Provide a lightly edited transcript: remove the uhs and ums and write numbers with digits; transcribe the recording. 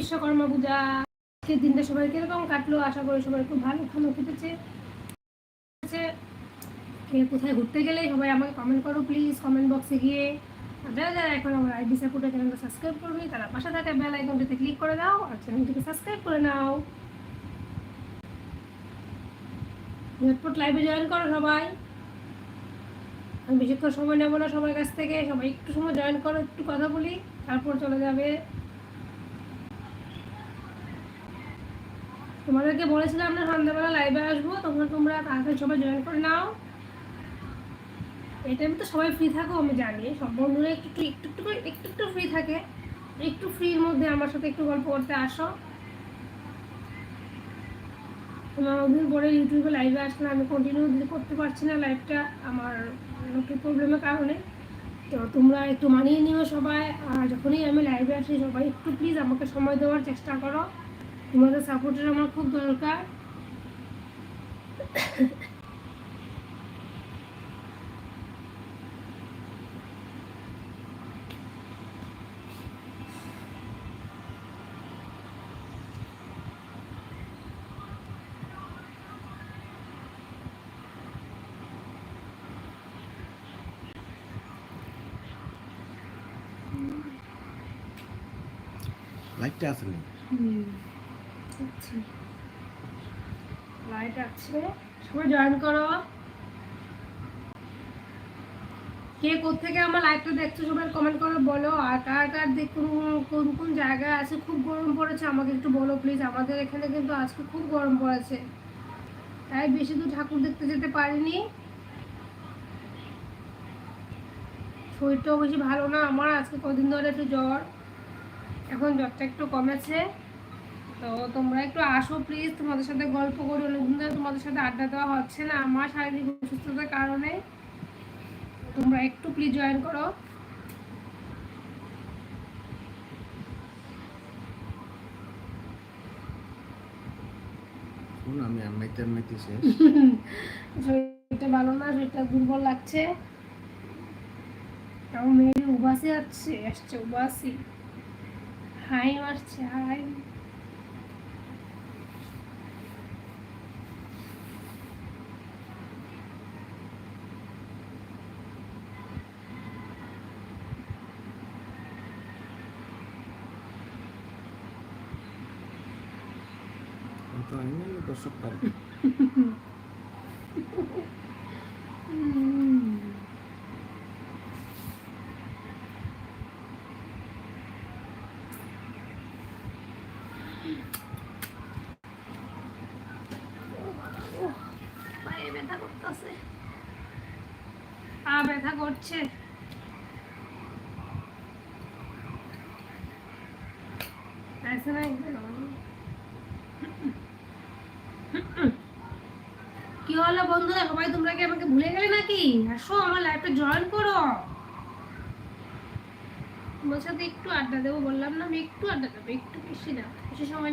বিশ্বকর্মা পূজা। আজকের দিনটা সবাই কিরকম কাটলো, আশা করি সবাই খুব ভালো ভালো কেটেছে। কে কোথায় ঘুরতে গেলে সবাই আমাকে কমেন্ট করো প্লিজ, কমেন্ট বক্সে গিয়ে। যারা যারা এখন আমার আইডি সাপোর্টার চ্যানেলটা সাবস্ক্রাইব করবে তারা পাশে থাকা বেল আইকনটিতে ক্লিক করে দাও আর চ্যানেলটিকে সাবস্ক্রাইব করে নাও। ঝটপট লাইভে জয়েন করো সবাই। আমি বেশিক্ষণ সময় নেবো না সবার কাছ থেকে, সবাই একটু সময় জয়েন করো, একটু কথা বলি, তারপর চলে যাবে। তোমাদেরকে বলেছিলাম না সন্ধ্যাবেলা লাইভে আসবো, তোমরা তাড়াতাড়ি সবাই জয়েন করে নাও। এই টাইমে তো সবাই ফ্রি থাকো আমি জানি, সব বন্ধুরা একটু একটু একটু একটু একটু ফ্রি থাকে। একটু ফ্রির মধ্যে আমার সাথে একটু গল্প করতে আসো। অনেকদিন পরে ইউটিউবে লাইভে আসলে আমি কন্টিনিউ করতে পারছি না লাইভটা আমার একটু প্রবলেমের কারণে। তো তোমরা একটু মানিয়ে নিও সবাই। আর যখনই আমি লাইভে আসি সবাই একটু প্লিজ আমাকে সময় দেওয়ার চেষ্টা করো, তোমাদের সাপোর্টের আমার খুব দরকার। লাইটটা আছে না? লাইট আছে, সবাই জয়েন করো। কে কোত্থেকে আমার লাইভটা দেখছো সবাই কমেন্ট করে বলো। আর কার কার দেখুন কোন কোন জায়গায় আছে, খুব গরম পড়েছে আমাকে একটু বলো প্লিজ। আমাদের এখানে কিন্তু আজকে খুব গরম পড়েছে, তাই বেশি দূর ঠাকুর দেখতে যেতে পারিনি। শরীরটাও বেশি ভালো না আমার, আজকে কদিন ধরে একটু জ্বর, এখন জ্বরটা একটু কমেছে। তো তোমরা একটু আসো প্লিজ, তোমাদের সাথে গল্প করি, অনেকদিন ধরে তোমাদের সাথে আড্ডা দেওয়া হচ্ছে না আমার শারীরিক অসুস্থতার কারণে। তোমরা একটু প্লিজ জয়েন করো। আমি আম্মাইতে শেষ। শরীরটা ভালো না, শরীরটা দুর্বল লাগছে। আমার মেয়ের উবাসি আসছে উবাসি, হাই মারছে হাই। তো আমি দর্শক পারি ব্যথা করতেছে, পা ব্যথা করছে। কি হলো বন্ধুরা সবাই, তোমরা কি আমাকে ভুলে গেলে নাকি? আসো আমার লাইভটা জয়েন করো, তোমার সাথে একটু আড্ডা দেবো বললাম না, আমি একটু আড্ডা দেবো, একটু বেশি না, বেশি সময়